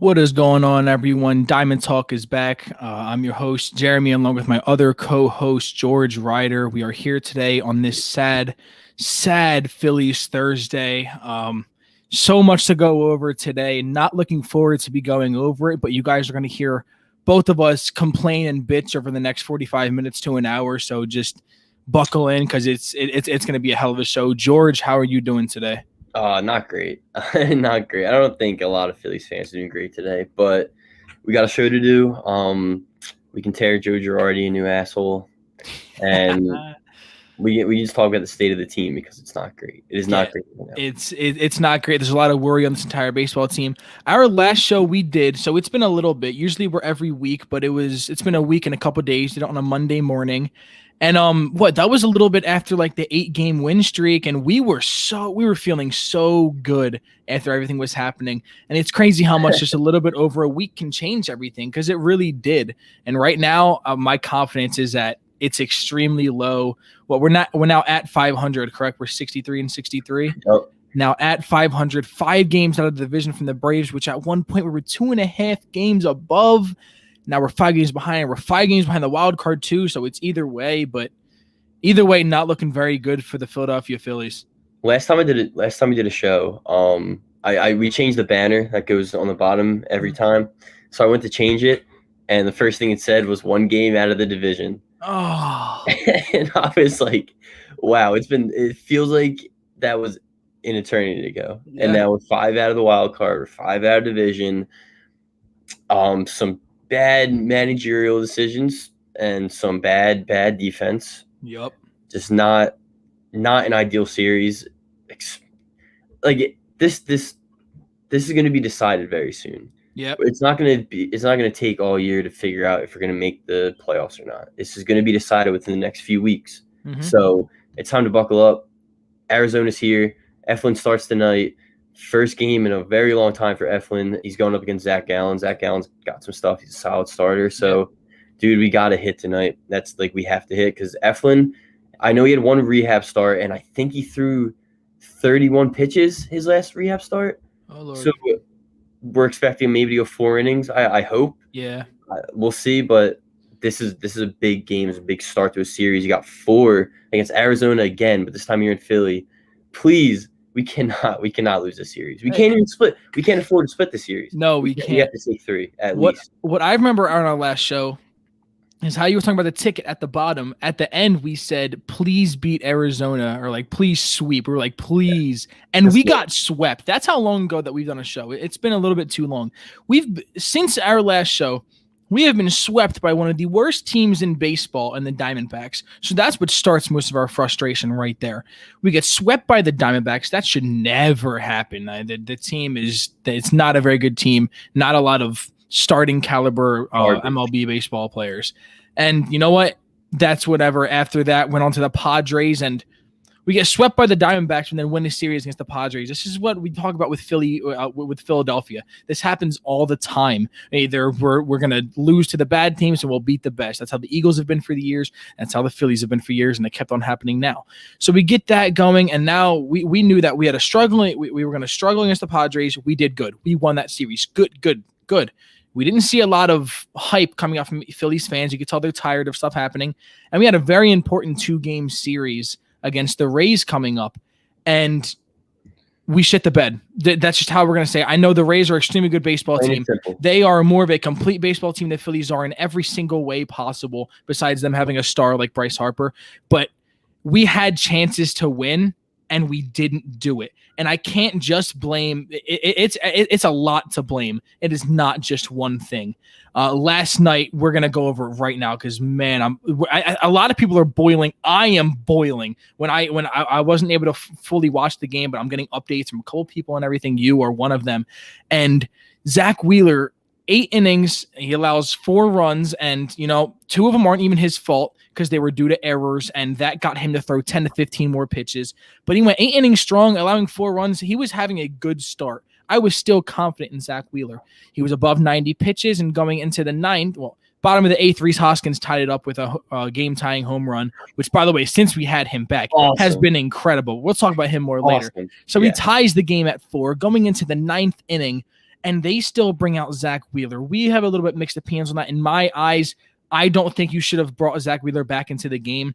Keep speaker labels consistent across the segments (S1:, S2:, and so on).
S1: What is going on, everyone? Diamond Talk is back. I'm your host, Jeremy, along with my other co-host, George Ryder. We are here today on this sad Phillies Thursday. So much to go over today. Not looking forward to be going over it, but you guys are going to hear both of us complain and bitch over the next 45 minutes to an hour. So just buckle in because it's going to be a hell of a show. George, how are you doing today?
S2: Not great. Not great. I don't think a lot of Phillies fans are doing great today, but we got a show to do. We can tear Joe Girardi a new asshole, and we just talk about the state of the team because it's not great. It is not great.
S1: It's not great. There's a lot of worry on this entire baseball team. Our last show we did, so it's been a little bit. Usually we're every week, but it's been a week and a couple of days. Did it on a Monday morning. And that was a little bit after like the 8-game win streak, and we were feeling so good after everything was happening. And it's crazy how much just a little bit over a week can change everything, because it really did. And right now, my confidence is that it's extremely low. Well, we're now at 500, correct? We're 63-63.
S2: Yep.
S1: Now at 500, 5 games out of the division from the Braves, which at one point we were 2.5 games above. Now we're 5 games behind. We're 5 games behind the wild card too, so it's either way. But either way, not looking very good for the Philadelphia Phillies.
S2: Last time we did a show, we changed the banner that goes on the bottom every time. So I went to change it, and the first thing it said was 1 game out of the division.
S1: Oh,
S2: and I was like, wow, it feels like that was an eternity ago. Yeah. And now we're 5 out of the wild card, we're 5 out of division. Some bad managerial decisions and some bad defense.
S1: Yep.
S2: Just not an ideal series. Like this is going to be decided very soon.
S1: Yep.
S2: It's not going to take all year to figure out if we're going to make the playoffs or not. This is going to be decided within the next few weeks. Mm-hmm. So it's time to buckle up. Arizona's here. Eflin starts tonight. First game in a very long time for Eflin. He's going up against Zach Gallen. Zach Gallen's got some stuff. He's a solid starter. So, dude, we got to hit tonight. That's like we have to hit, because Eflin, I know he had 1 rehab start, and I think he threw 31 pitches his last rehab start.
S1: Oh, Lord.
S2: So we're expecting maybe to go 4 innings. I hope.
S1: Yeah.
S2: We'll see, but this is a big game. It's a big start to a series. You got 4 against Arizona again, but this time you're in Philly. Please. We cannot lose this series. We can't even split. We can't afford to split the series.
S1: No, we can't.
S2: We have to say 3 at least.
S1: What I remember on our last show is how you were talking about the ticket at the bottom. At the end, we said, please beat Arizona, or like, please sweep. We were like, please. Yeah. And we got swept. That's how long ago that we've done a show. It's been a little bit too long. Since our last show, we have been swept by one of the worst teams in baseball in the Diamondbacks. So that's what starts most of our frustration right there. We get swept by the Diamondbacks. That should never happen. The team it's not a very good team. Not a lot of starting caliber MLB baseball players. And you know what? That's whatever. After that, went on to the Padres, and we get swept by the Diamondbacks and then win the series against the Padres. This is what we talk about with Philadelphia. This happens all the time. Either we're going to lose to the bad teams and we'll beat the best. That's how the Eagles have been for the years. That's how the Phillies have been for years, and it kept on happening now. So we get that going, and now we knew that we had we were going to struggle against the Padres. We did good. We won that series. Good. We didn't see a lot of hype coming out from Phillies fans. You could tell they're tired of stuff happening. And we had a very important 2-game series against the Rays coming up, and we shit the bed. That's just how we're going to say it. I know the Rays are an extremely good baseball team. They are more of a complete baseball team than Phillies are in every single way possible, besides them having a star like Bryce Harper. But we had chances to win, and we didn't do it. And I can't just blame it's a lot to blame. It is not just one thing. Last night, we're gonna go over it right now because, man, a lot of people are boiling. I am boiling when I wasn't able to fully watch the game, but I'm getting updates from a couple people and everything. You are one of them. And Zach Wheeler, 8 innings, he allows 4 runs, and 2 of them aren't even his fault because they were due to errors, and that got him to throw 10 to 15 more pitches. But he went 8 innings strong, allowing 4 runs. He was having a good start. I was still confident in Zach Wheeler. He was above 90 pitches, and going into the 9th, bottom of the 8th, Rhys Hoskins tied it up with a game-tying home run, which, by the way, since we had him back, has been incredible. We'll talk about him more later. So he ties the game at 4, going into the 9th inning, and they still bring out Zach Wheeler. We have a little bit mixed opinions on that. In my eyes, I don't think you should have brought Zach Wheeler back into the game.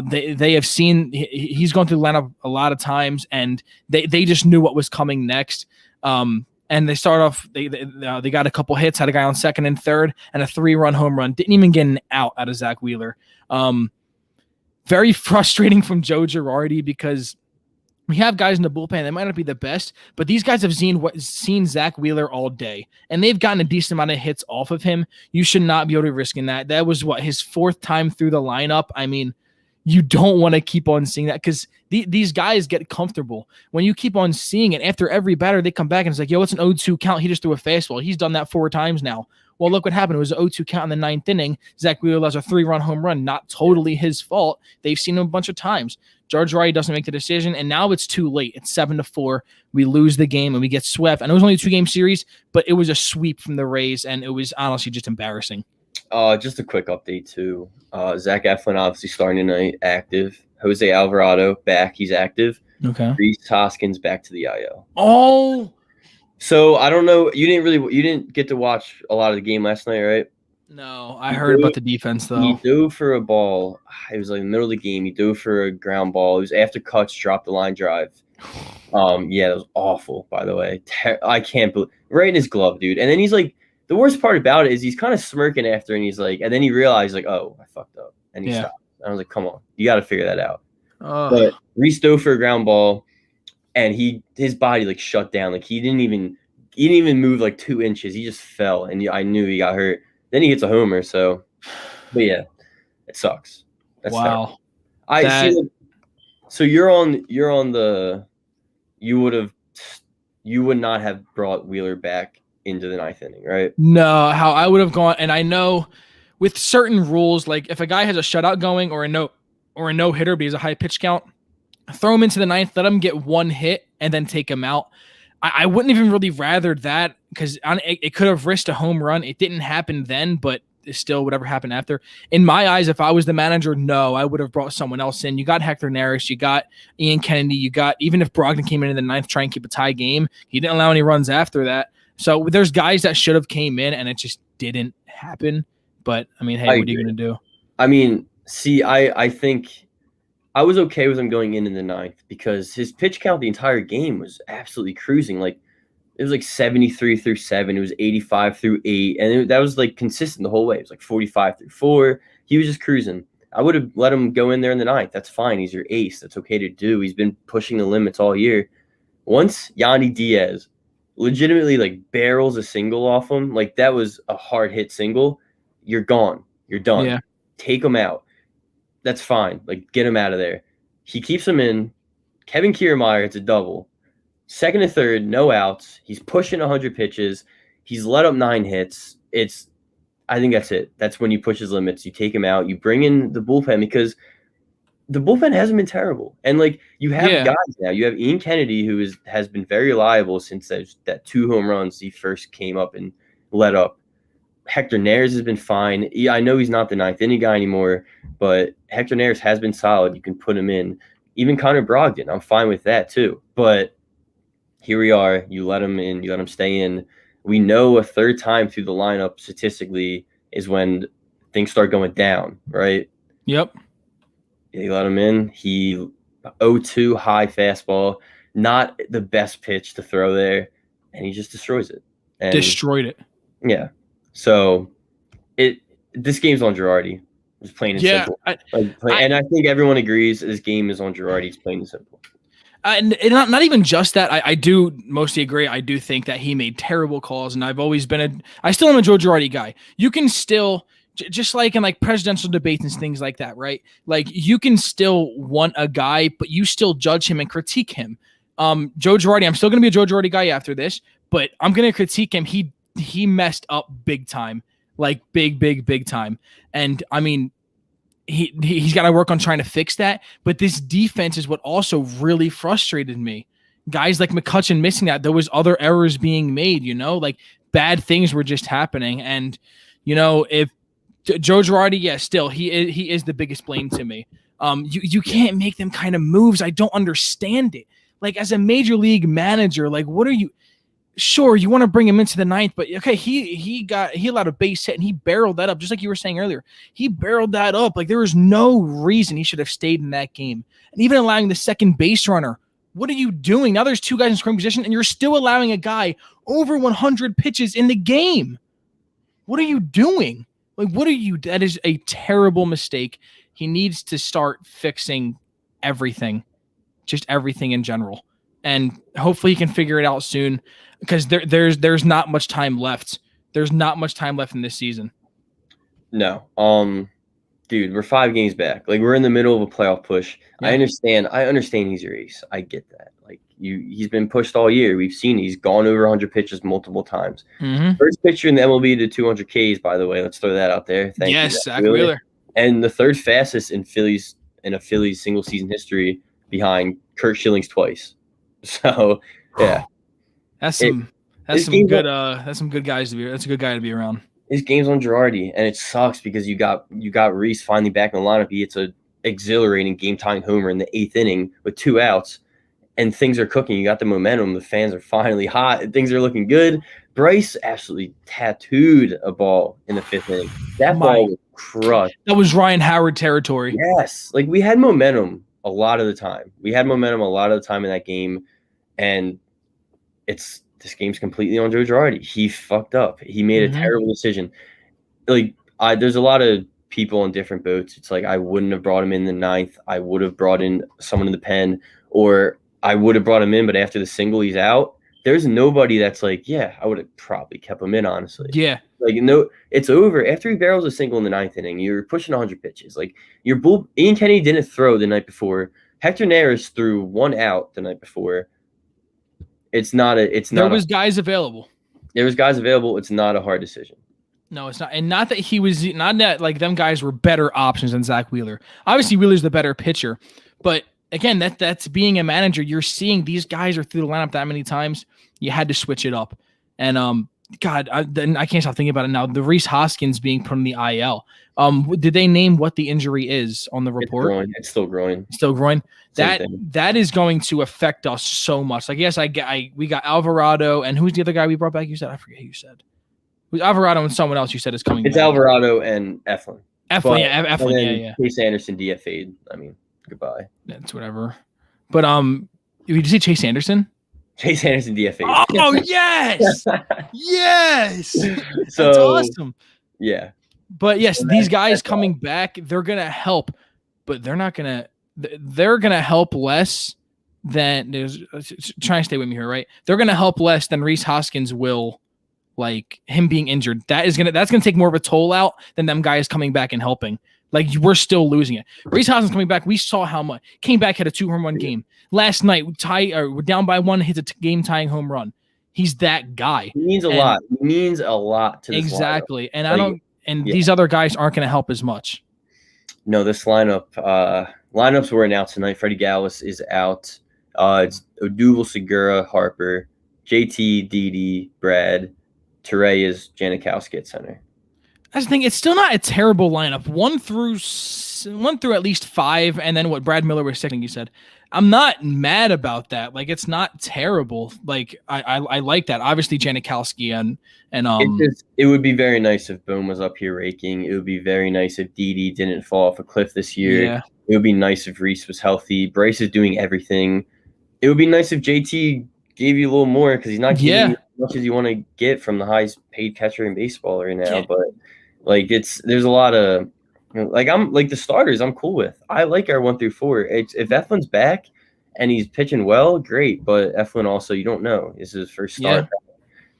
S1: They have seen he's gone through the lineup a lot of times, and they just knew what was coming next. And they start off, they got a couple hits, had a guy on second and third, and a 3-run home run. Didn't even get an out of Zach Wheeler. Very frustrating from Joe Girardi because we have guys in the bullpen. They might not be the best, but these guys have seen Zach Wheeler all day, and they've gotten a decent amount of hits off of him. You should not be able to risk in that. That was his 4th time through the lineup. I mean, you don't want to keep on seeing that because these guys get comfortable. When you keep on seeing it, after every batter, they come back and it's like, yo, it's an 0-2 count. He just threw a fastball. He's done that 4 times now. Well, look what happened. It was an 0-2 count in the 9th inning. Zach Wheeler has a 3-run home run. Not totally his fault. They've seen him a bunch of times. George Girardi doesn't make the decision, and now it's too late. It's 7-4. We lose the game, and we get swept. And it was only a 2-game series, but it was a sweep from the Rays, and it was honestly just embarrassing.
S2: Just a quick update, too. Zach Eflin obviously starting tonight, active. Jose Alvarado back. He's active.
S1: Okay.
S2: Rhys Hoskins back to the IL.
S1: Oh!
S2: So I don't know. You didn't get to watch a lot of the game last night, right?
S1: No, I heard about the defense though.
S2: He dove for a ball. It was like in the middle of the game. He dove for a ground ball. It was after Kutch dropped the line drive. Yeah, it was awful. By the way, I can't believe right in his glove, dude. And then he's like, the worst part about it is he's kind of smirking after, and he's like, and then he realized like, oh, I fucked up, and he stopped. And I was like, come on, you got to figure that out. But Rhys dove for a ground ball. And his body like shut down. Like he didn't even move like 2 inches. He just fell, and I knew he got hurt. Then he hits a homer. So, but yeah, it sucks. That's
S1: wow.
S2: See. So you're on the. You would not have brought Wheeler back into the 9th inning, right?
S1: No, how I would have gone, and I know with certain rules, like if a guy has a shutout going or a no hitter, but he has a high pitch count. Throw him into the 9th, let him get 1 hit, and then take him out. I wouldn't even really rather that because it could have risked a home run. It didn't happen then, but still, whatever happened after. In my eyes, if I was the manager, no, I would have brought someone else in. You got Hector Neris, you got Ian Kennedy, you got, even if Brogdon came in the 9th, try and keep a tie game, he didn't allow any runs after that. So there's guys that should have came in, and it just didn't happen. But, I mean, hey, what are you going to do?
S2: I mean, see, I think I was okay with him going in the 9th because his pitch count the entire game was absolutely cruising. Like it was like 73 through 7. It was 85 through 8. And that was like consistent the whole way. It was like 45 through 4. He was just cruising. I would have let him go in there in the 9th. That's fine. He's your ace. That's okay to do. He's been pushing the limits all year. Once Yandy Diaz legitimately like barrels a single off him, like that was a hard hit single, you're gone. You're done.
S1: Yeah.
S2: Take him out. That's fine. Like, get him out of there. He keeps him in. Kevin Kiermaier, it's a double. 2nd and 3rd, no outs. He's pushing 100 pitches. He's let up 9 hits. I think that's it. That's when you push his limits. You take him out. You bring in the bullpen because the bullpen hasn't been terrible. And, like, you have guys now. You have Ian Kennedy, who has been very reliable since that 2 home runs he first came up and let up. Hector Neris has been fine. I know he's not the 9th inning guy anymore, but Hector Neris has been solid. You can put him in. Even Connor Brogdon, I'm fine with that too. But here we are. You let him in. You let him stay in. We know a 3rd time through the lineup statistically is when things start going down, right?
S1: Yep.
S2: You let him in. He 0-2 high fastball, not the best pitch to throw there, and he just destroys it. And
S1: destroyed it.
S2: Yeah. So, this game's on Girardi. It's plain and simple. And I think everyone agrees this game is on Girardi. It's plain and simple.
S1: And not even just that. I do mostly agree. I do think that he made terrible calls, and I've always been I still am a Joe Girardi guy. You can still, just like in like presidential debates and things like that, right? Like you can still want a guy, but you still judge him and critique him. Joe Girardi, I'm still going to be a Joe Girardi guy after this, but I'm going to critique him. He messed up big time, like big time. And I mean, he's got to work on trying to fix that. But this defense is what also really frustrated me. Guys like McCutchen missing that. There was other errors being made, like bad things were just happening. And, if Joe Girardi, still he is the biggest blame to me. You can't make them kind of moves. I don't understand it. Like as a major league manager, like what are you? sure, you want to bring him into the ninth, but okay, he allowed a base hit and he barreled that up, just like you were saying earlier. He barreled that up. Like there was no reason he should have stayed in that game. And even allowing the second base runner, what are you doing? Now there's two guys in scoring position, and you're still allowing a guy over 100 pitches in the game. What are you doing? Like, what are you? That is a terrible mistake. He needs to start fixing everything, just everything in general. And hopefully he can figure it out soon, because there's not much time left. There's not much time left in this season.
S2: No. Dude, we're 5 games back. Like, we're in the middle of a playoff push. Yeah. I understand he's your ace. I get that. Like, he's been pushed all year. We've seen he's gone over 100 pitches multiple times.
S1: Mm-hmm.
S2: First pitcher in the MLB to 200 Ks, by the way. Let's throw that out there. Thank you,
S1: Zach Wheeler.
S2: And the third fastest in a Phillies single season history, behind Curt Schilling's twice. So, yeah.
S1: That's some good guys to be. That's a good guy to be around.
S2: His game's on Girardi, and it sucks because you got Rhys finally back in the lineup. He hits a exhilarating game-tying homer in the 8th inning with 2 outs, and things are cooking. You got the momentum. The fans are finally hot. Things are looking good. Bryce absolutely tattooed a ball in the 5th inning. That ball was crushed.
S1: That was Ryan Howard territory.
S2: Yes. Like, we had momentum a lot of the time. We had momentum a lot of the time in that game, and this game's completely on Joe Girardi. He fucked up. He made a terrible decision. Like, there's a lot of people on different boats. It's like, I wouldn't have brought him in the 9th. I would have brought in someone in the pen, or I would have brought him in, but after the single, he's out. There's nobody that's like, yeah, I would have probably kept him in, honestly.
S1: Yeah.
S2: Like, no, it's over. After he barrels a single in the 9th inning, you're pushing 100 pitches. Like, Ian Kennedy didn't throw the night before. Hector Neris threw 1 out the night before. There was guys available. It's not a hard decision.
S1: No, it's not. And not that like them guys were better options than Zach Wheeler. Obviously, Wheeler's the better pitcher. But again, that's being a manager. You're seeing these guys are through the lineup that many times. You had to switch it up. And God, I can't stop thinking about it now. The Rhys Hoskins being put in the IL. Did they name what the injury is on the report?
S2: It's still groin.
S1: That is going to affect us so much. Like, yes, we got Alvarado, and who's the other guy we brought back? You said, I forget who you said. It was Alvarado and someone else you said is coming.
S2: It's back. Alvarado and Eflin.
S1: Eflin, yeah.
S2: Chase Anderson DFA'd. I mean, goodbye.
S1: That's whatever. But did you say Chase Anderson?
S2: Chase Anderson DFA'd.
S1: Oh yes, yes.
S2: So,
S1: that's awesome.
S2: Yeah.
S1: But yes, these guys coming back, they're gonna help, but they're gonna help less than trying to stay with me here, right? They're gonna help less than Rhys Hoskins will, like him being injured. That's gonna take more of a toll out than them guys coming back and helping. Like, we're still losing it. Rhys Hoskins coming back, we saw how much. Came back, had a 2-home-run game. Last night, we're down by 1, hits a game-tying home run. He's that guy.
S2: He means a lot. He means a lot to this
S1: exactly.
S2: lineup.
S1: And these other guys aren't going to help as much.
S2: No, this lineups were announced tonight. Freddie Galvis is out. It's Odubel, Segura, Harper, JT, Didi, Brad. Teray is Janikowski at center.
S1: That's the thing. It's still not a terrible lineup. 1 through at least 5, and then what Brad Miller was saying, you said. I'm not mad about that. Like, it's not terrible. Like, I like that. Obviously, Janikowski and
S2: it would be very nice if Bohm was up here raking. It would be very nice if Didi didn't fall off a cliff this year.
S1: Yeah.
S2: It would be nice if Rhys was healthy. Bryce is doing everything. It would be nice if JT gave you a little more, because he's not giving you as much as you want to get from the highest paid catcher in baseball right now. Yeah. But like, there's a lot of, like, I'm like the starters I'm cool with. I like our 1 through 4. If Eflin's back and he's pitching well, great. But Eflin also, you don't know. This is his first start. Yeah.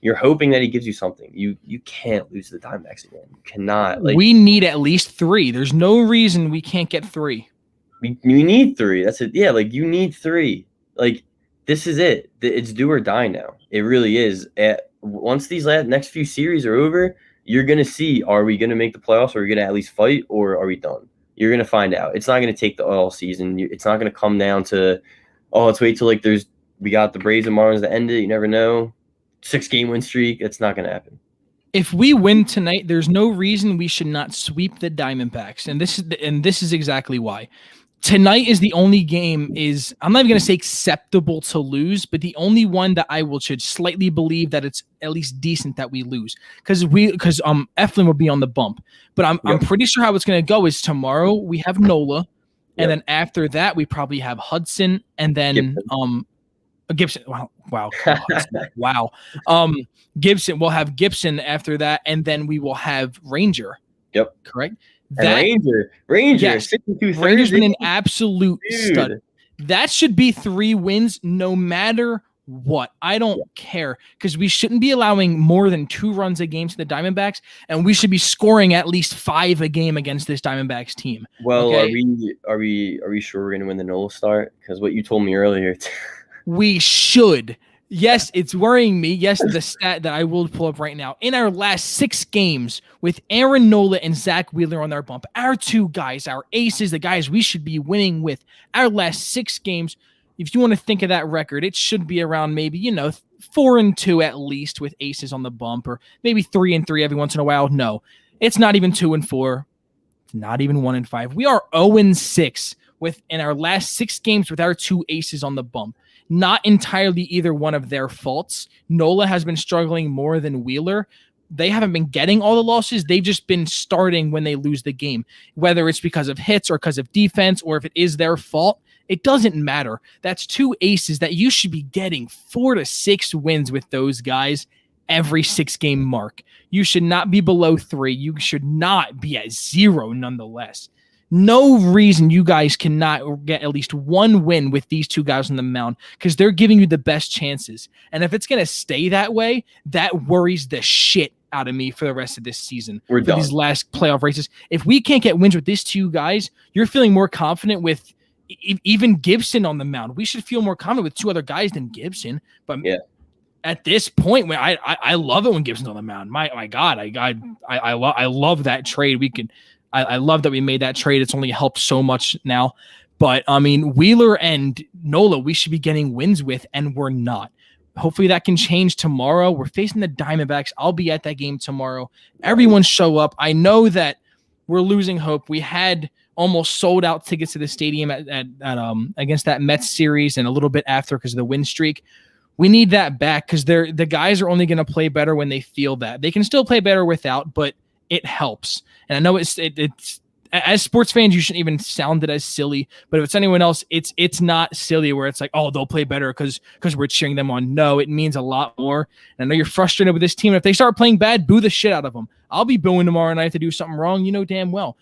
S2: You're hoping that he gives you something. You can't lose the Diamondbacks again. You cannot. Like,
S1: we need at least 3. There's no reason we can't get 3.
S2: We need 3. That's it. Yeah, like, you need 3. Like, this is it. It's do or die now. It really is. Once these next few series are over, you're going to see, are we going to make the playoffs? Are we going to at least fight, or are we done? You're going to find out. It's not going to take the all season. It's not going to come down to, let's wait till we got the Braves and Marlins to end it. You never know. 6-game win streak. It's not going to happen.
S1: If we win tonight, there's no reason we should not sweep the Diamondbacks. And this is exactly why. tonight is the only game I'm not even going to say acceptable to lose, but the only one that I should slightly believe that it's at least decent that we lose because Eflin will be on the bump. But I'm pretty sure how it's going to go is tomorrow we have Nola, and then after that we probably have Hudson, and then Gibson. Wow. Gibson. We'll have Gibson after that, and then we will have Ranger.
S2: Yep.
S1: Correct.
S2: Ranger,
S1: yes,
S2: 62
S1: Ranger's been an absolute stud. That should be 3 wins no matter what. I don't care because we shouldn't be allowing more than 2 runs a game to the Diamondbacks, and we should be scoring at least 5 a game against this Diamondbacks team.
S2: Well, okay? Are we sure we're going to win the Nola start? Because what you told me earlier,
S1: we should. Yes, it's worrying me. Yes, the stat that I will pull up right now. In our last 6 games with Aaron Nola and Zach Wheeler on our bump, our 2 guys, our aces, the guys we should be winning with, our last 6 games, if you want to think of that record, it should be around maybe, 4-2 at least with aces on the bump, or maybe 3-3 every once in a while. No, it's not even 2-4. It's not even 1-5. We are 0-6 in our last 6 games with our 2 aces on the bump. Not entirely either one of their faults. Nola has been struggling more than Wheeler. They haven't been getting all the losses. They've just been starting when they lose the game. Whether it's because of hits or because of defense or if it is their fault, it doesn't matter. That's 2 aces that you should be getting 4 to 6 wins with those guys every 6-game mark. You should not be below 3. You should not be at 0 nonetheless. No reason you guys cannot get at least 1 win with these 2 guys on the mound because they're giving you the best chances. And if it's going to stay that way, that worries the shit out of me for the rest of this season.
S2: We're done.
S1: These last playoff races. If we can't get wins with these 2 guys, you're feeling more confident with even Gibson on the mound. We should feel more confident with 2 other guys than Gibson. But at this point, when I love it when Gibson's on the mound. My God, I love that trade. I love that we made that trade. It's only helped so much now. But, I mean, Wheeler and Nola, we should be getting wins with, and we're not. Hopefully that can change tomorrow. We're facing the Diamondbacks. I'll be at that game tomorrow. Everyone show up. I know that we're losing hope. We had almost sold out tickets to the stadium at against that Mets series and a little bit after because of the win streak. We need that back because the guys are only going to play better when they feel that. They can still play better without, but it helps. And I know it's as sports fans, you shouldn't even sound it as silly, but if it's anyone else, it's not silly where it's like, oh, they'll play better because we're cheering them on. No, it means a lot more. And I know you're frustrated with this team. If they start playing bad, boo the shit out of them. I'll be booing tomorrow night to do something wrong. You know damn well.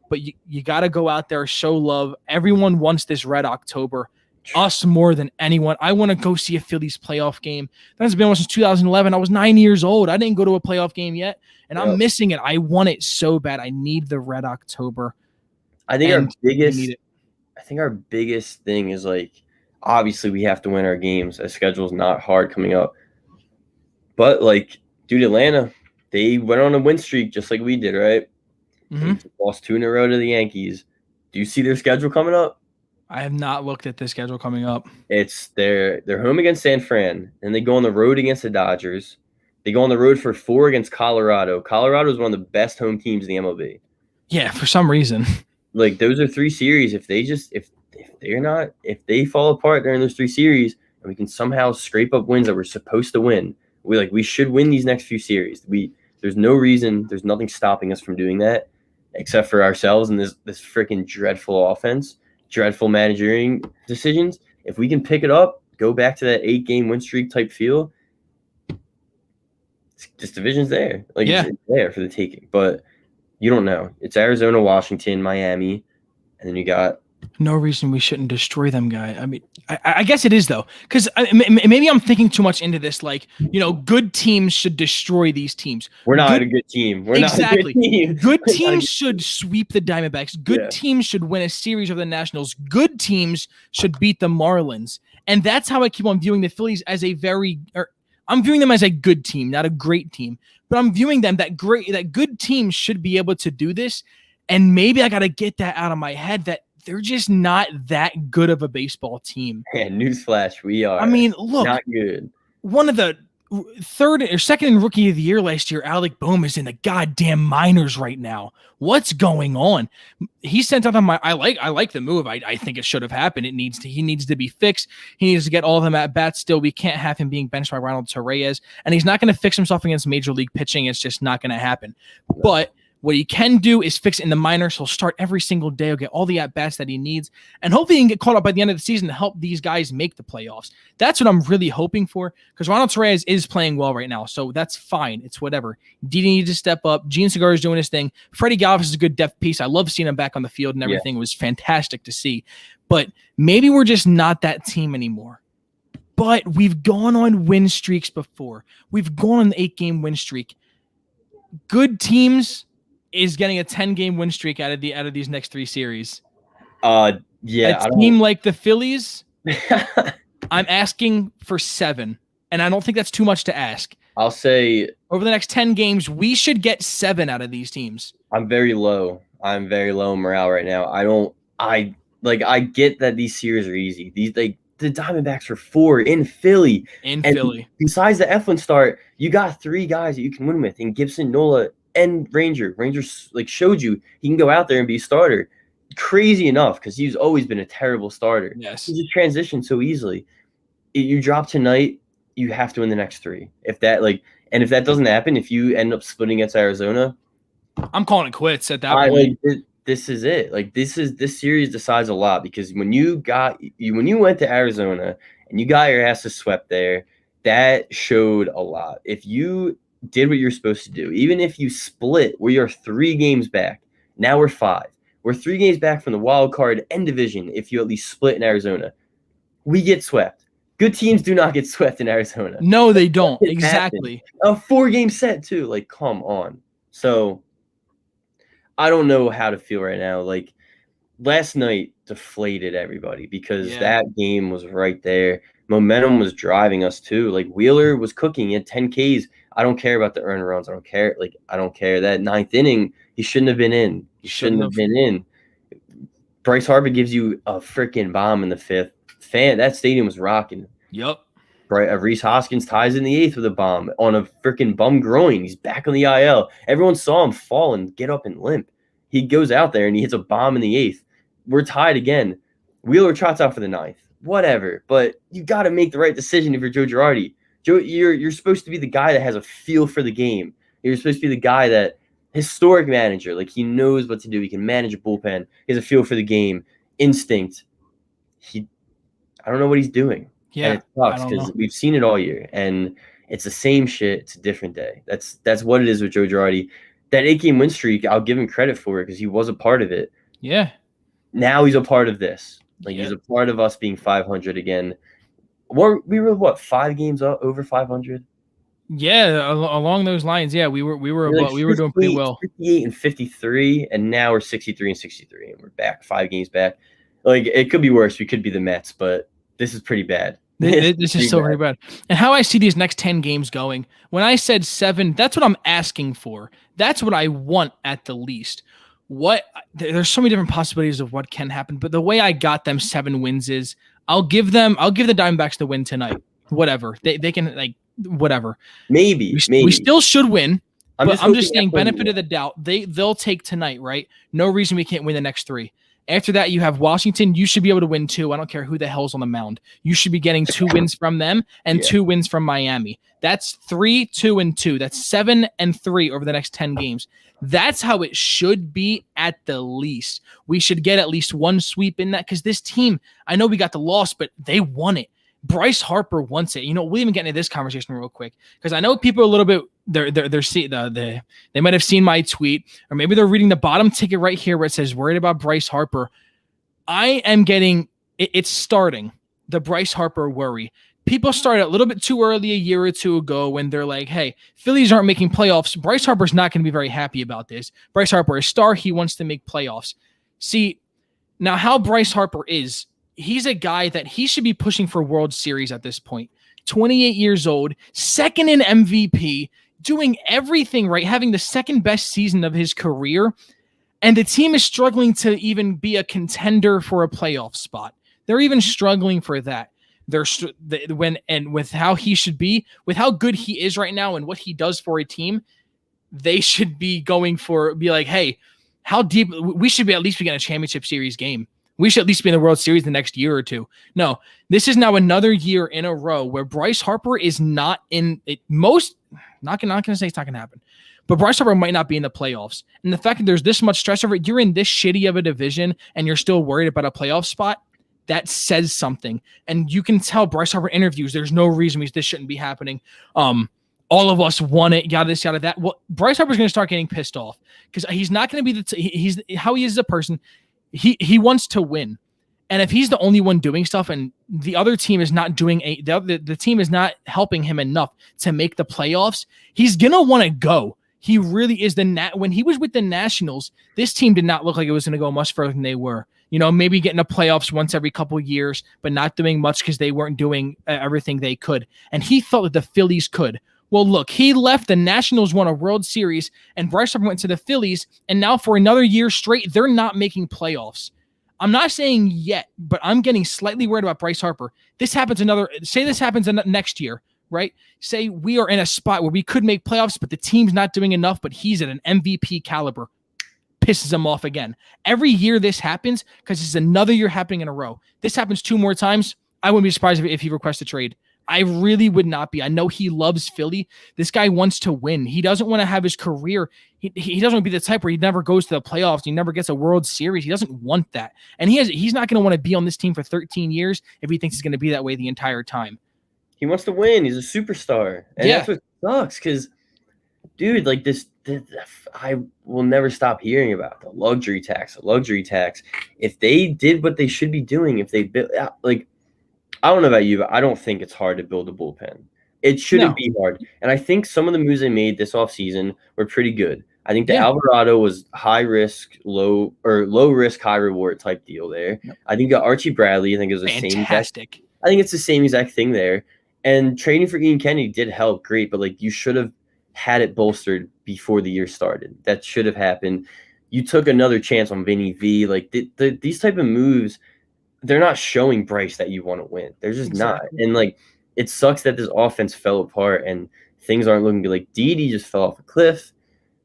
S1: But you got to go out there, show love. Everyone wants this Red October. Us more than anyone. I want to go see a Phillies playoff game. That's been since 2011. I was 9 years old. I didn't go to a playoff game yet, and I'm missing it. I want it so bad. I need the Red October.
S2: I think our biggest thing is, like, obviously we have to win our games. Our schedule's not hard coming up. But, like, dude, Atlanta, they went on a win streak just like we did, right?
S1: Mm-hmm.
S2: They lost 2 in a row to the Yankees. Do you see their schedule coming up?
S1: I have not looked at the schedule coming up.
S2: It's they're home against San Fran, and they go on the road against the Dodgers. They go on the road for 4 against Colorado. Colorado is one of the best home teams in the MLB.
S1: Yeah, for some reason.
S2: Like, those are 3 series. If they fall apart during those 3 series, and we can somehow scrape up wins that we're supposed to win, we should win these next few series. There's no reason, there's nothing stopping us from doing that, except for ourselves and this freaking dreadful offense. Dreadful managerial decisions. If we can pick it up, go back to that 8-game win streak type feel, this division's there. It's there for the taking. But you don't know. It's Arizona, Washington, Miami, and then you got
S1: no reason we shouldn't destroy them, guy. I mean, I guess it is, though, because maybe I'm thinking too much into this. Like, good teams should destroy these teams.
S2: We're not a good team. We're
S1: exactly.
S2: Not a good team.
S1: Good teams should sweep the Diamondbacks. Good teams should win a series of the Nationals. Good teams should beat the Marlins. And that's how I keep on viewing the Phillies as I'm viewing them as a good team, not a great team. But I'm viewing them that good teams should be able to do this. And maybe I got to get that out of my head that they're just not that good of a baseball team.
S2: Yeah, newsflash, we are.
S1: I mean, look,
S2: not good.
S1: One of the third or second in rookie of the year last year. Alec Boehm is in the goddamn minors right now. What's going on? He sent out on my. I like the move. I think it should have happened. He needs to be fixed. He needs to get all of them at bats still. We can't have him being benched by Ronald Torreyes, and he's not going to fix himself against major league pitching. It's just not going to happen. But what he can do is fix it in the minors. He'll start every single day. He'll get all the at-bats that he needs. And hopefully he can get caught up by the end of the season to help these guys make the playoffs. That's what I'm really hoping for, because Ronald Torreyes is playing well right now. So that's fine. It's whatever. Didi needs to step up. Gene Segura is doing his thing. Freddie Galvis is a good depth piece. I love seeing him back on the field and everything. Yeah. It was fantastic to see. But maybe we're just not that team anymore. But we've gone on win streaks before. We've gone on an 8-game win streak. Good teams is getting a 10-game win streak out of these next 3 series.
S2: Yeah.
S1: A team like the Phillies, I'm asking for 7, and I don't think that's too much to ask.
S2: I'll say
S1: over the next 10 games, we should get 7 out of these teams.
S2: I'm very low in morale right now. I get that these series are easy. the Diamondbacks are 4 in Philly.
S1: Philly.
S2: Besides the Eflin start, you got 3 guys that you can win with in Gibson, Nola, and Ranger. Rangers showed you he can go out there and be a starter. Crazy enough, because he's always been a terrible starter.
S1: Yes.
S2: He just transitioned so easily. You drop tonight, you have to win the next 3. If that doesn't happen, if you end up splitting against Arizona,
S1: I'm calling it quits at that point.
S2: This is it. This series decides a lot, because when you went to Arizona and you got your asses swept there, that showed a lot. If you did what you're supposed to do, even if you split, we are 3 games back. Now we're 5. We're 3 games back from the wild card and division. If you at least split in Arizona, we get swept. Good teams do not get swept in Arizona.
S1: No, they don't. Exactly.
S2: A 4-game set too. Come on. So I don't know how to feel right now. Last night deflated everybody, because that game was right there. Momentum was driving us too. Wheeler was cooking at 10 Ks. I don't care about the earned runs. I don't care. I don't care. That 9th inning, he shouldn't have been in. He shouldn't have been in. Bryce Harper gives you a freaking bomb in the 5th. That stadium was rocking.
S1: Yep.
S2: Reese Hoskins ties in the 8th with a bomb on a freaking bum groin. He's back on the IL. Everyone saw him fall and get up and limp. He goes out there and he hits a bomb in the 8th. We're tied again. Wheeler trots out for the 9th. Whatever. But you got to make the right decision if you're Joe Girardi. Joe, you're supposed to be the guy that has a feel for the game. You're supposed to be the guy that historic manager. He knows what to do. He can manage a bullpen. He has a feel for the game, instinct. I don't know what he's doing.
S1: Yeah,
S2: and it sucks, because we've seen it all year, and it's the same shit. It's a different day. That's what it is with Joe Girardi. That 8-game win streak, I'll give him credit for it, because he was a part of it.
S1: Yeah.
S2: Now he's a part of this. He's a part of us being 500 again. We were 5 games up over 500?
S1: Yeah, along those lines. Yeah, we were doing pretty well.
S2: 58 and 53, and now we're 63 and 63, and we're back 5 games back. It could be worse. We could be the Mets, but this is pretty bad.
S1: This is so very bad. And how I see these next 10 games going, when I said 7, that's what I'm asking for. That's what I want at the least. There's so many different possibilities of what can happen, but the way I got them 7 wins is I'll give the Diamondbacks the win tonight. Whatever. They can whatever.
S2: Maybe
S1: we still should win. I'm just saying benefit of the doubt. They'll take tonight, right? No reason we can't win the next 3. After that, you have Washington. You should be able to win 2. I don't care who the hell's on the mound. You should be getting 2 wins from them and 2 wins from Miami. That's 3, 2, and 2. That's 7 and 3 over the next 10 games. That's how it should be at the least. We should get at least 1 sweep in that, because this team, I know we got the loss, but they won it. Bryce Harper wants it. We'll even get into this conversation real quick, because I know people are a little bit they might have seen my tweet, or maybe they're reading the bottom ticket right here where it says worried about Bryce Harper. I am getting it's starting the Bryce Harper worry. People started a little bit too early a year or 2 ago when they're like, hey, Phillies aren't making playoffs. Bryce Harper's not going to be very happy about this. Bryce Harper is a star. He wants to make playoffs. See, now how Bryce Harper is, he's a guy that he should be pushing for World Series at this point. 28 years old, 2nd in MVP, doing everything right, having the 2nd best season of his career, and the team is struggling to even be a contender for a playoff spot. They're even struggling for that. with how he should be, with how good he is right now and what he does for a team, they should be like, hey, how deep we should be at least be getting a championship series game. We should at least be in the World Series the next year or two. No, this is now another year in a row where Bryce Harper is not in it. Not going to say it's not going to happen, but Bryce Harper might not be in the playoffs. And the fact that there's this much stress over it, you're in this shitty of a division and you're still worried about a playoff spot, that says something. And you can tell Bryce Harper interviews, there's no reason this shouldn't be happening. All of us want it, yada this, yada that. Well, Bryce Harper's going to start getting pissed off because he's not going to be he's how he is as a person. He wants to win. And if he's the only one doing stuff and the other team is not doing the team is not helping him enough to make the playoffs, he's going to want to go. He really is. When he was with the Nationals, this team did not look like it was going to go much further than they were. Maybe getting the playoffs once every couple of years, but not doing much because they weren't doing everything they could. And he thought that the Phillies could. Well, look, he left. The Nationals won a World Series, and Bryce Harper went to the Phillies, and now for another year straight, they're not making playoffs. I'm not saying yet, but I'm getting slightly worried about Bryce Harper. This happens next year, right? Say we are in a spot where we could make playoffs, but the team's not doing enough, but he's at an MVP caliber. Pisses him off again. Every year this happens because it's another year happening in a row. This happens 2 more times. I wouldn't be surprised if he requests a trade. I really would not be. I know he loves Philly. This guy wants to win. He doesn't want to have his career. He doesn't want to be the type where he never goes to the playoffs. He never gets a World Series. He doesn't want that. And he's not going to want to be on this team for 13 years if he thinks he's going to be that way the entire time.
S2: He wants to win. He's a superstar. And that's what sucks because, dude, like this, I will never stop hearing about the luxury tax. If they did what they should be doing, if they built, like, I don't know about you, but I don't think it's hard to build a bullpen. It shouldn't be hard. And I think some of the moves they made this offseason were pretty good. I think the Alvarado was high risk, low risk, high reward type deal there. Yep. I think the Archie Bradley, I think it was the same. Fantastic. I think it's the same exact thing there. And trading for Ian Kennedy did help, great, but like you should have had it bolstered before the year started. That should have happened. You took another chance on Vinny V. Like these type of moves, they're not showing Bryce that you want to win. They're just not. And like, it sucks that this offense fell apart and things aren't looking good. Like Didi just fell off a cliff.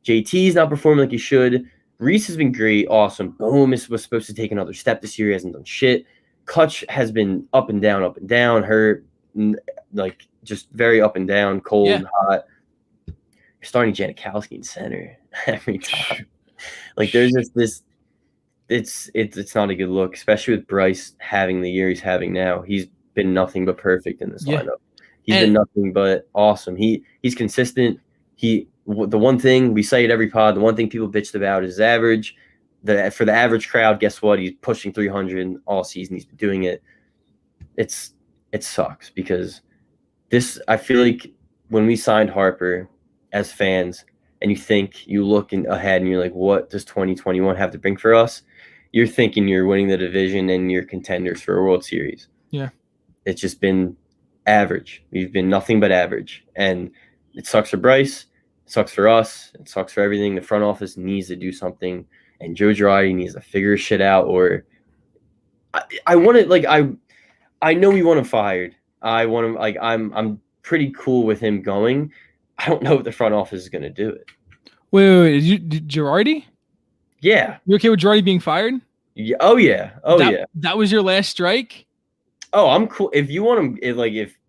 S2: JT's not performing like he should. Reese has been great. Awesome. Boom was supposed to take another step this year. He hasn't done shit. Kutch has been up and down, hurt, like just very up and down, cold, hot. You're starting Janikowski in center every time. Like there's just this. It's not a good look, especially with Bryce having the year he's having now. He's been nothing but perfect in this lineup. He's been nothing but awesome. He's consistent. The one thing we say at every pod, the one thing people bitched about is his average. For the average crowd, guess what? He's pushing 300 all season. He's been doing it. It sucks because I feel like when we signed Harper as fans, and you look ahead and you're like, what does 2021 have to bring for us? You're thinking you're winning the division and you're contenders for a World Series. Yeah. It's just been average. We've been nothing but average. And it sucks for Bryce. It sucks for us. It sucks for everything. The front office needs to do something. And Joe Girardi needs to figure shit out. Or I want to, like, I know we want him fired. I want him, like, I'm pretty cool with him going. I don't know if the front office is going to do it.
S1: Wait, Girardi?
S2: Yeah.
S1: You okay with Girardi being fired?
S2: Yeah. Oh, yeah.
S1: That was your last strike?
S2: Oh, I'm cool. If you want him,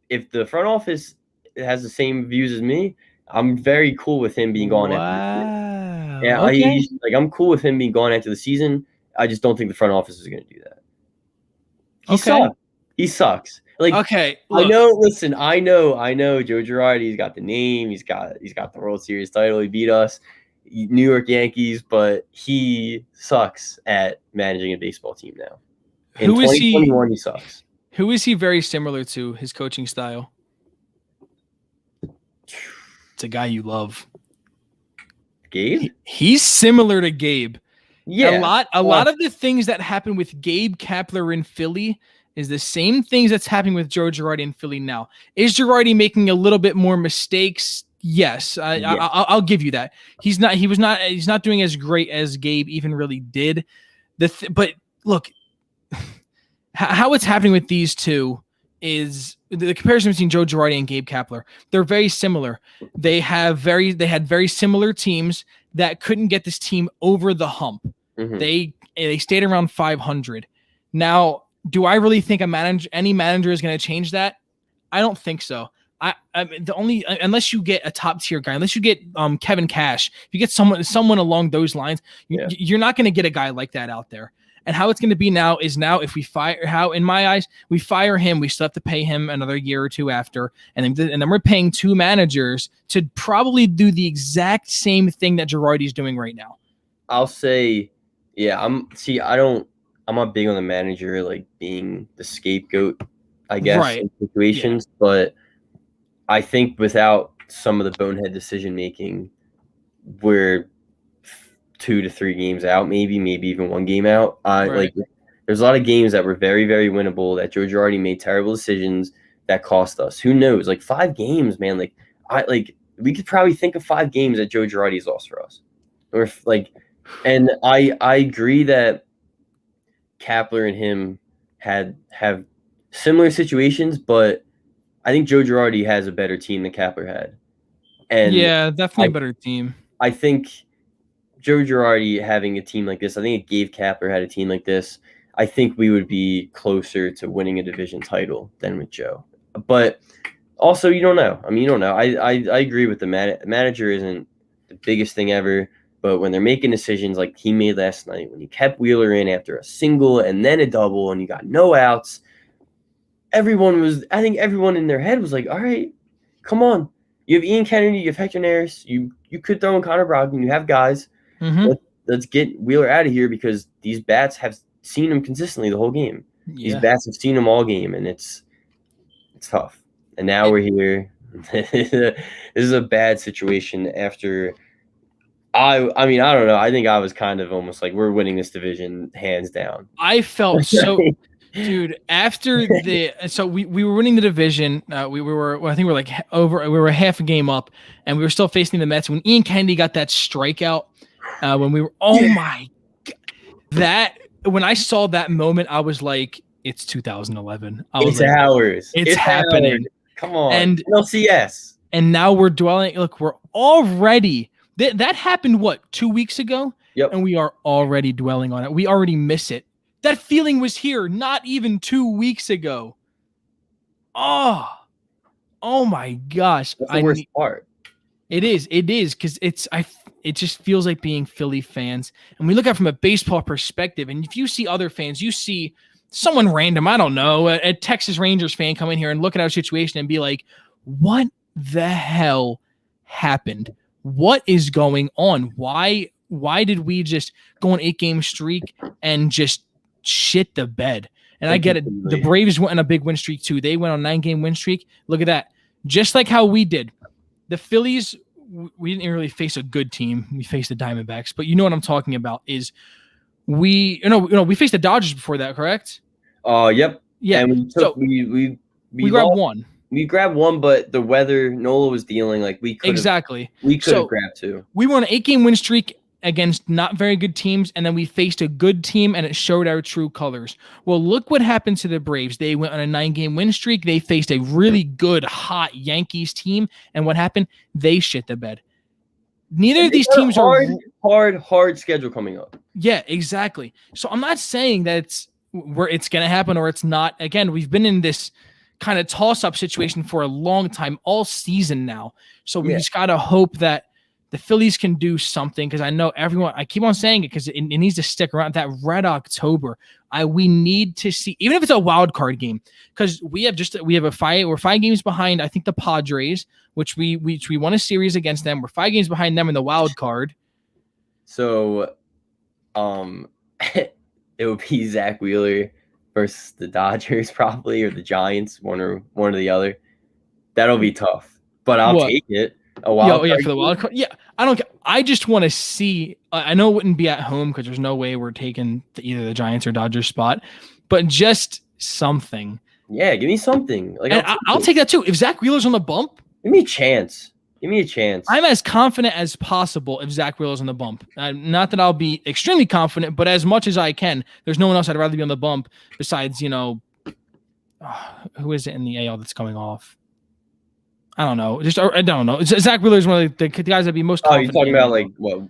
S2: if the front office has the same views as me, I'm very cool with him being gone.
S1: Wow.
S2: Yeah, okay. I'm cool with him being gone after the season. I just don't think the front office is going to do that. He sucks. Like,
S1: okay,
S2: look. I know Joe Girardi's got the name, he's got the World Series title, he beat us, New York Yankees, but he sucks at managing a baseball team now. In 2021, he sucks.
S1: Who is he very similar to, his coaching style? It's a guy you love.
S2: Gabe?
S1: He's similar to Gabe.
S2: Yeah.
S1: A lot of the things that happen with Gabe Kapler in Philly is the same things that's happening with Joe Girardi in Philly now. Is Girardi making a little bit more mistakes? Yes. I'll give you that. He's not doing as great as Gabe even really did. But look, how it's happening with these two is the comparison between Joe Girardi and Gabe Kapler. They're very similar. They had very similar teams that couldn't get this team over the hump.
S2: Mhm.
S1: They stayed around 500. Now, do I really think any manager is going to change that? I don't think so. I mean, unless you get a top tier guy, unless you get Kevin Cash, if you get someone along those lines, you're not going to get a guy like that out there. And how it's going to be now is if we in my eyes, we fire him, we still have to pay him another year or two after, and then we're paying two managers to probably do the exact same thing that Girardi's doing right now.
S2: I'll say, I'm not big on the manager like being the scapegoat, I guess,
S1: Right.
S2: in situations, but I think without some of the bonehead decision making, we're 2 to 3 games out, maybe even 1 game out. Like there's a lot of games that were very, very winnable that Joe Girardi made terrible decisions that cost us. Who knows? Like 5 games, man. We could probably think of 5 games that Joe Girardi's lost for us. And I agree that Kapler and him have similar situations, but I think Joe Girardi has a better team than Kapler had. And
S1: yeah, definitely a better team.
S2: I think Joe Girardi having a team like this, I think if Gabe Kapler had a team like this, I think we would be closer to winning a division title than with Joe. But also, you don't know. I mean, you don't know. I agree with the manager isn't the biggest thing ever, but when they're making decisions like he made last night, when he kept Wheeler in after a single and then a double and you got no outs, I think everyone in their head was like, all right, come on. You have Ian Kennedy, you have Hector Neris, you could throw in Connor Brogdon, you have guys.
S1: Mm-hmm.
S2: Let's get Wheeler out of here because these bats have seen him consistently the whole game.
S1: Yeah.
S2: These bats have seen him all game, and it's tough. And now we're here. This is a bad situation after I mean, I don't know. I think I was kind of almost like we're winning this division hands down.
S1: I felt so dude, after we were winning the division. I think we were half a game up, and we were still facing the Mets when Ian Kennedy got that strikeout. When we were, my God, when I saw that moment, I was like, it's 2011.
S2: It's ours.
S1: It's happening.
S2: Ours. Come on,
S1: and
S2: LCS.
S1: And now we're dwelling. Look, we're already that happened 2 weeks ago.
S2: Yep.
S1: And we are already dwelling on it. We already miss it. That feeling was here not even 2 weeks ago. Oh my gosh.
S2: That's the worst part.
S1: It is because it just feels like being Philly fans. And we look at it from a baseball perspective. And if you see other fans, you see someone random, I don't know, a Texas Rangers fan come in here and look at our situation and be like, what the hell happened? What is going on? Why did we just go on 8-game streak and just shit the bed? And I get it. The Braves went on a big win streak too. They went on a 9-game win streak. Look at that. Just like how we did. The Phillies, we didn't really face a good team. We faced the Diamondbacks, but you know what I'm talking about is we faced the Dodgers before that, correct?
S2: Yep.
S1: Yeah.
S2: And we
S1: grabbed one.
S2: We grabbed one, but the weather Nola was dealing like we could
S1: exactly.
S2: We could have grabbed 2.
S1: We were on an 8-game win streak against not very good teams, and then we faced a good team, and it showed our true colors. Well, look what happened to the Braves. They went on a 9-game win streak. They faced a really good, hot Yankees team, and what happened? They shit the bed. Neither of these teams are
S2: hard schedule coming up.
S1: Yeah, exactly. So I'm not saying that it's going to happen or it's not. Again, we've been in this kind of toss-up situation for a long time, all season now. So we just got to hope that the Phillies can do something, because I know everyone, I keep on saying it because it needs to stick around. That Red October, we need to see, even if it's a wild card game, because we're 5 games behind, I think, the Padres, which we won a series against them. We're 5 games behind them in the wild card.
S2: So it would be Zach Wheeler versus the Dodgers probably, or the Giants, one or the other. That'll be tough, but I'll take it. A wild card
S1: for the wild card. Yeah, I don't. I just want to see. I know it wouldn't be at home because there's no way we're taking either the Giants or Dodgers spot, but just something.
S2: Yeah, give me something. Like
S1: I'll take that too. If Zach Wheeler's on the bump,
S2: give me a chance. I'm
S1: as confident as possible if Zach Wheeler's on the bump. Not that I'll be extremely confident, but as much as I can. There's no one else I'd rather be on the bump besides, who is it in the AL that's coming off? I don't know. I don't know. Zach Wheeler is one of the guys that'd be most.
S2: Oh, you're talking about like what?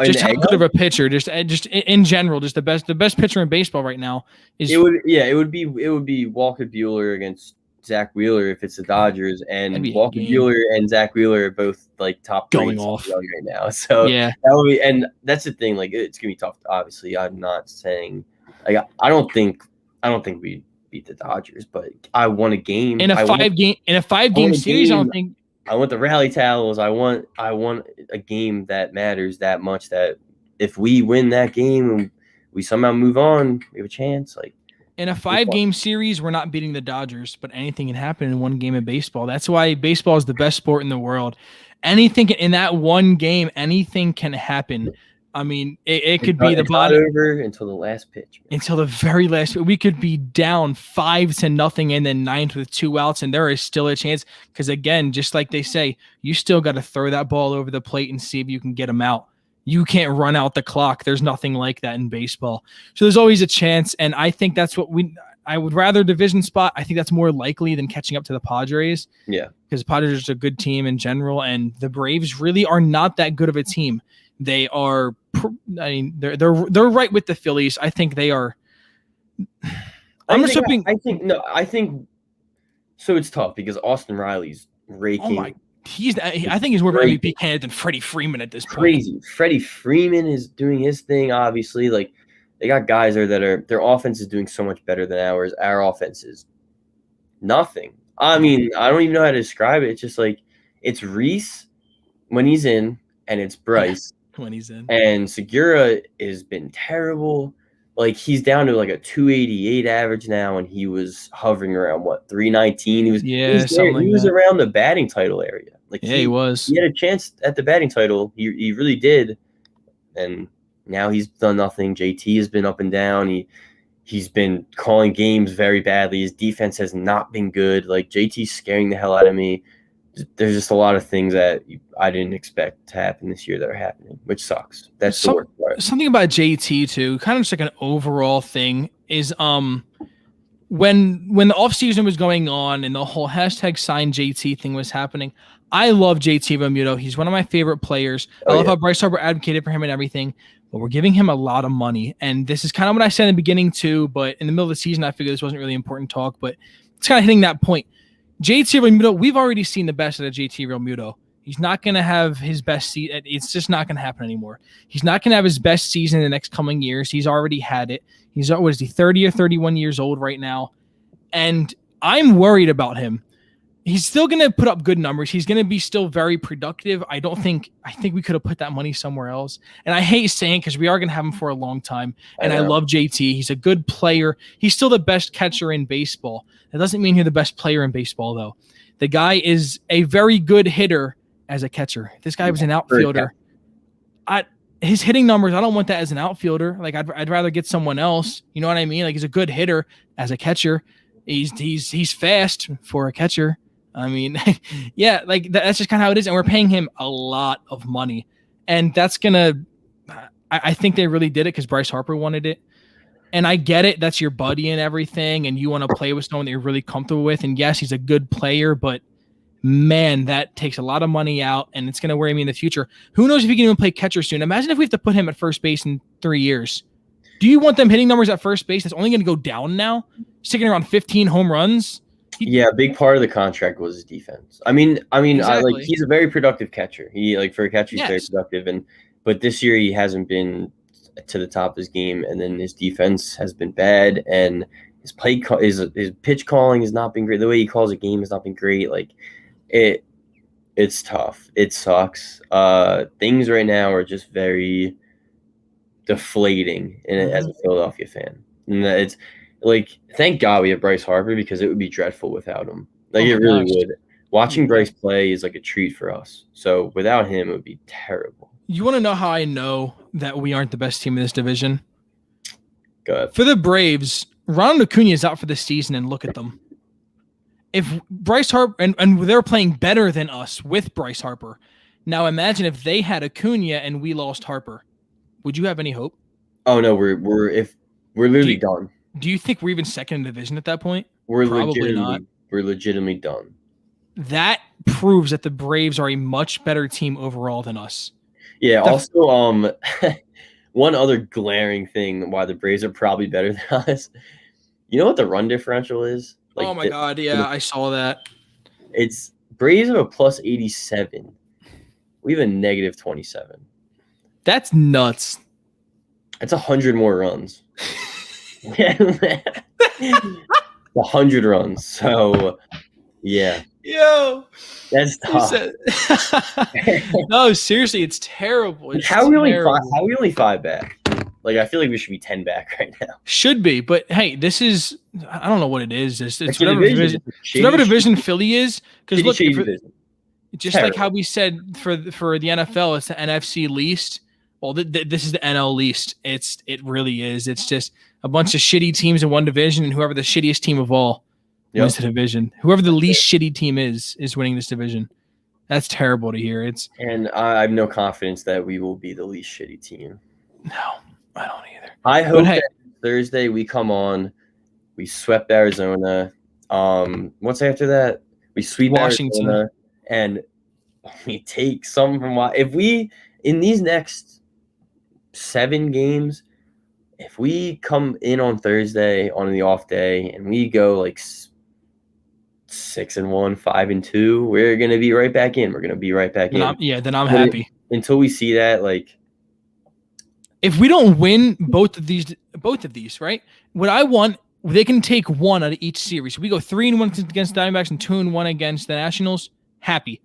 S1: Just how good of a pitcher, just in general, just the best pitcher in baseball right now is.
S2: It would be Walker Buehler against Zach Wheeler if it's the Dodgers, and Walker Buehler and Zach Wheeler are both like top
S1: going off
S2: right now. So
S1: yeah,
S2: that would be, and that's the thing. Like it's gonna be tough. Obviously, I'm not saying like I don't think we beat the Dodgers, but I want a game
S1: in a five game series. I don't think.
S2: I want the rally towels. I want a game that matters that much. That if we win that game and we somehow move on, we have a chance. Like
S1: in a 5-game series, we're not beating the Dodgers, but anything can happen in one game of baseball. That's why baseball is the best sport in the world. Anything in that one game, anything can happen. I mean, it could be the bottom
S2: over until the last pitch.
S1: Man. Until the very last. We could be down 5-0 and then 9th with 2 outs, and there is still a chance. Because again, just like they say, you still got to throw that ball over the plate and see if you can get them out. You can't run out the clock. There's nothing like that in baseball. So there's always a chance, and I think that's what I would rather division spot. I think that's more likely than catching up to the Padres.
S2: Yeah,
S1: because Padres are a good team in general, and the Braves really are not that good of a team. They are, I mean, they're right with the Phillies. I think they are. I
S2: think so. It's tough because Austin Riley's raking.
S1: Oh my, I think he's more of an MVP candidate than Freddie Freeman at this point.
S2: Crazy. Freddie Freeman is doing his thing. Obviously, like they got guys there that are their offense is doing so much better than ours. Our offense is nothing. I mean, I don't even know how to describe it. It's just like it's Reese when he's in, and it's Bryce.
S1: When he's in.
S2: And Segura has been terrible. Like he's down to like a 288 average now, and he was hovering around 319. He was around the batting title area. Like
S1: he was.
S2: He had a chance at the batting title. He really did. And now he's done nothing. JT has been up and down. He's been calling games very badly. His defense has not been good. Like JT's scaring the hell out of me. There's just a lot of things that I didn't expect to happen this year that are happening, which sucks. That's the worst part.
S1: Something about JT too, kind of just like an overall thing, is when the offseason was going on and the whole hashtag sign JT thing was happening, I love JT Realmuto. He's one of my favorite players. I love how Bryce Harper advocated for him and everything, but we're giving him a lot of money. And this is kind of what I said in the beginning too, but in the middle of the season, I figured this wasn't really important talk, but it's kind of hitting that point. JT Realmuto, we've already seen the best out of JT Realmuto. He's not going to have his best season. It's just not going to happen anymore. He's not going to have his best season in the next coming years. He's already had it. He's 30 or 31 years old right now. And I'm worried about him. He's still going to put up good numbers. He's going to be still very productive. I think we could have put that money somewhere else. And I hate saying because we are going to have him for a long time. And I love JT. He's a good player. He's still the best catcher in baseball. That doesn't mean you're the best player in baseball, though. The guy is a very good hitter as a catcher. If this guy was an outfielder, his hitting numbers, I don't want that as an outfielder. Like I'd rather get someone else. You know what I mean? Like he's a good hitter as a catcher. He's fast for a catcher. I mean, yeah, like that's just kind of how it is. And we're paying him a lot of money. And that's going to – I think they really did it because Bryce Harper wanted it. And I get it. That's your buddy and everything. And you want to play with someone that you're really comfortable with. And yes, he's a good player. But, man, that takes a lot of money out. And it's going to worry me in the future. Who knows if he can even play catcher soon. Imagine if we have to put him at first base in 3 years. Do you want them hitting numbers at first base that's only going to go down now? Sticking around 15 home runs?
S2: Yeah, a big part of the contract was his defense. I mean,
S1: Exactly.
S2: he's a very productive catcher. For a catcher, he's very productive. But this year he hasn't been to the top of his game, and then his defense has been bad, and his his pitch calling has not been great. The way he calls a game has not been great. Like it's tough. It sucks. Things right now are just very deflating as a Philadelphia fan, and it's. Like, thank God we have Bryce Harper because it would be dreadful without him. Like, it really would. Watching Bryce play is like a treat for us. So, without him, it would be terrible.
S1: You want to know how I know that we aren't the best team in this division?
S2: Go ahead.
S1: For the Braves, Ronald Acuna is out for the season, and look at them. If Bryce Harper, and they're playing better than us with Bryce Harper. Now, imagine if they had Acuna and we lost Harper. Would you have any hope?
S2: Oh, no, we're literally done.
S1: Do you think we're even second in division at that point?
S2: We're
S1: Probably not.
S2: legitimately done.
S1: That proves that the Braves are a much better team overall than us.
S2: Yeah. Also, one other glaring thing why the Braves are probably better than us. You know what the run differential is? Like,
S1: oh my God! Yeah, I saw that.
S2: It's Braves have a plus 87. We have a negative 27.
S1: That's nuts.
S2: That's 100 more runs. 100 runs. So, yeah.
S1: Yo,
S2: That's tough.
S1: No, seriously, it's terrible. It's
S2: how are we
S1: terrible.
S2: only 5 back? Like, I feel like we should be 10 back right now.
S1: Should be, but hey, this is I don't know what it is. It's
S2: Like
S1: whatever division Philly is. Because look, just
S2: terrible.
S1: like how we said for the NFL, it's the NFC least. Well, this is the NL least. It really is. It's just a bunch of shitty teams in one division, and whoever the shittiest team of all wins the division. Whoever the least shitty team is winning this division. That's terrible to hear.
S2: And I have no confidence that we will be the least shitty team.
S1: No, I don't either.
S2: I hope that Thursday we come on, we swept Arizona. What's after that? We sweep
S1: Washington,
S2: Arizona, and we take some from if we in these next 7 games, if we come in on Thursday on the off day and we go like 6-1, 5-2, we're gonna be right back in. We're gonna be right back in.
S1: Then I'm happy.
S2: Until we see that, like,
S1: if we don't win both of these, right? What I want, they can take one out of each series. We go 3-1 against the Diamondbacks and 2-1 against the Nationals. Happy.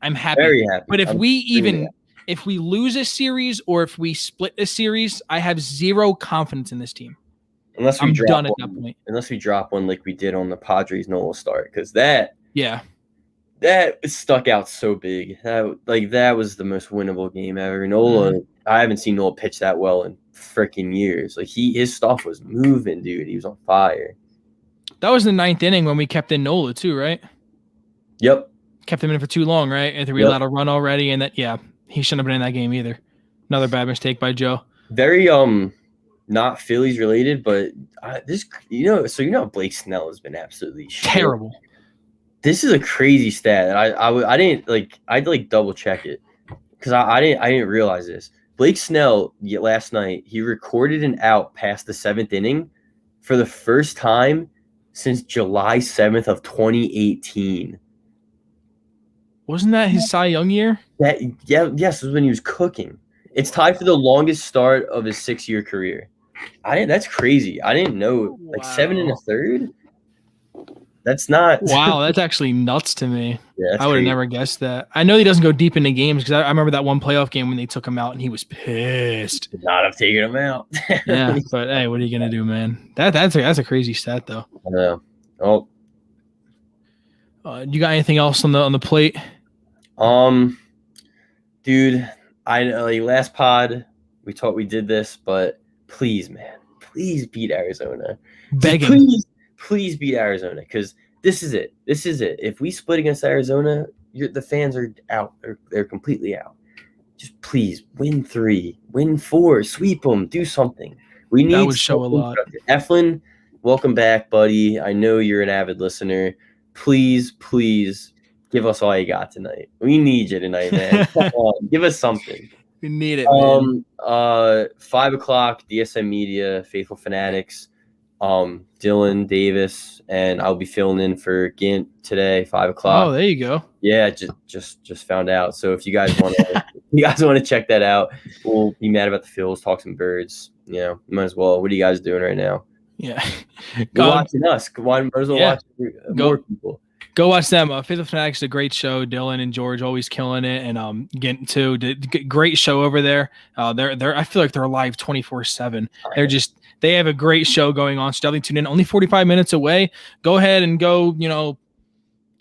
S1: I'm happy.
S2: Very happy.
S1: But if we lose a series or if we split a series, I have zero confidence in this team.
S2: Unless
S1: I'm done at that point.
S2: Unless we drop one like we did on the Padres Nola start, because that stuck out so big. That was the most winnable game ever. Nola, I haven't seen Nola pitch that well in freaking years. Like his stuff was moving, dude. He was on fire.
S1: That was the 9th inning when we kept in Nola too, right?
S2: Yep.
S1: Kept him in for too long, right? And we allowed a run already, and he shouldn't have been in that game either. Another bad mistake by Joe.
S2: Very not Phillies related, but Blake Snell has been absolutely
S1: terrible.
S2: This is a crazy stat. I didn't I'd double check it because I didn't realize this. Blake Snell last night, he recorded an out past the 7th inning for the first time since July 7th of 2018.
S1: Wasn't that his Cy Young year?
S2: Yes, it was when he was cooking. It's tied for the longest start of his 6-year career. That's crazy. I didn't know. Like 7 1/3. That's not.
S1: Wow, that's actually nuts to me.
S2: Yeah,
S1: I would have never guessed that. I know he doesn't go deep into games because I remember that one playoff game when they took him out and he was pissed.
S2: Should not have taken him out.
S1: Yeah, but hey, what are you gonna do, man? That's a crazy stat though.
S2: I know. Oh.
S1: You got anything else on the plate?
S2: Dude, I last pod we did this, but please, man, please beat Arizona.
S1: Begging.
S2: Please beat Arizona because this is it. This is it. If we split against Arizona, the fans are out. They're completely out. Just please win 3, win 4, sweep them, do something. We need
S1: that would show a lot.
S2: Eflin, welcome back, buddy. I know you're an avid listener. Please give us all you got tonight. We need you tonight, man. Come on, give us something.
S1: We need it, man.
S2: 5 o'clock, DSM Media, Faithful Fanatics. Dylan Davis, and I'll be filling in for Gint today, 5 o'clock.
S1: Oh, there you go.
S2: Yeah, just found out. So if you guys want to, check that out, we'll be mad about the Phils, talk some birds. Might as well. What are you guys doing right now?
S1: Yeah,
S2: go watching us. Might as well watch more people.
S1: Go watch them. Faithful Fanatics is a great show. Dylan and George always killing it, and Gint too. Great show over there. They're I feel like they're live 24/7. They have a great show going on. So definitely tune in. Only 45 minutes away. Go ahead and go.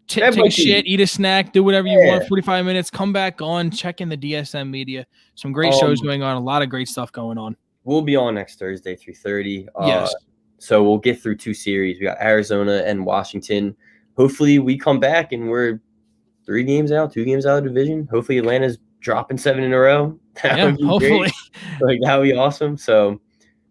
S1: Take a shit, eat a snack, do whatever you want. 45 minutes. Come back on. Check in the DSM Media. Some great shows going on. A lot of great stuff going on.
S2: We'll be on next Thursday, 3:30.
S1: Yes.
S2: So we'll get through 2 series. We got Arizona and Washington. Hopefully we come back and we're 2 games out of division. Hopefully Atlanta's dropping 7 in a row.
S1: Hopefully.
S2: That would be awesome. So,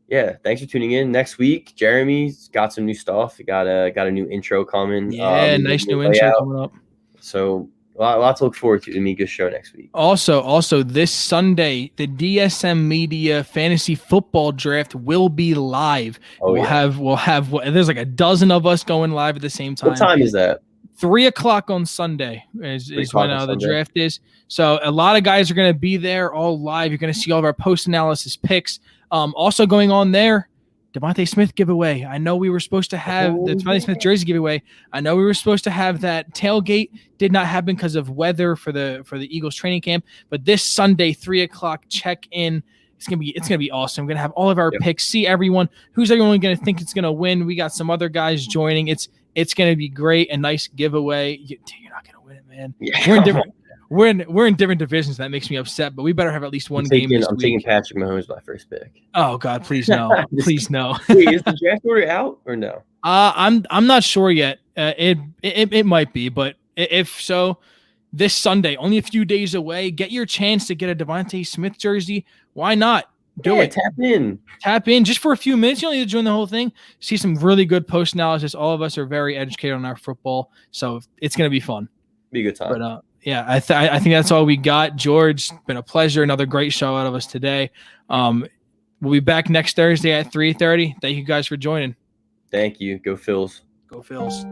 S2: Yeah, thanks for tuning in. Next week, Jeremy's got some new stuff. He got a new intro coming.
S1: Yeah, nice new intro coming up.
S2: So a lot to look forward to. Amigos show next week.
S1: Also, this Sunday, the DSM Media Fantasy Football Draft will be live. We'll have there's like a dozen of us going live at the same time.
S2: What time is that?
S1: 3:00 on Sunday is when the draft is. So a lot of guys are going to be there all live. You're going to see all of our post-analysis picks. Also going on there, DeVonta Smith giveaway. I know we were supposed to have the DeVonta Smith jersey giveaway. I know we were supposed to have that tailgate. Did not happen because of weather for the Eagles training camp. But this Sunday, 3:00, check in. It's gonna be awesome. We're gonna have all of our picks. See everyone. Who's everyone gonna think it's gonna win? We got some other guys joining. It's gonna be great. A nice giveaway. You're not gonna win it, man. Yeah. We're in different divisions. That makes me upset. But we better have at least one game this week.
S2: I'm taking Patrick Mahomes my first pick.
S1: Oh God, please no, please no.
S2: Wait, is the draft order out or no?
S1: I'm not sure yet. It might be, but if so, this Sunday, only a few days away. Get your chance to get a DeVonta Smith jersey. Why not? Do it. Tap in just for a few minutes. You don't need to join the whole thing. See some really good post analysis. All of us are very educated on our football, so it's gonna be fun.
S2: Be a good time.
S1: But yeah, I think that's all we got. George, been a pleasure. Another great show out of us today. We'll be back next Thursday at 3:30. Thank you guys for joining.
S2: Thank you. Go Phils.
S1: Go Phils.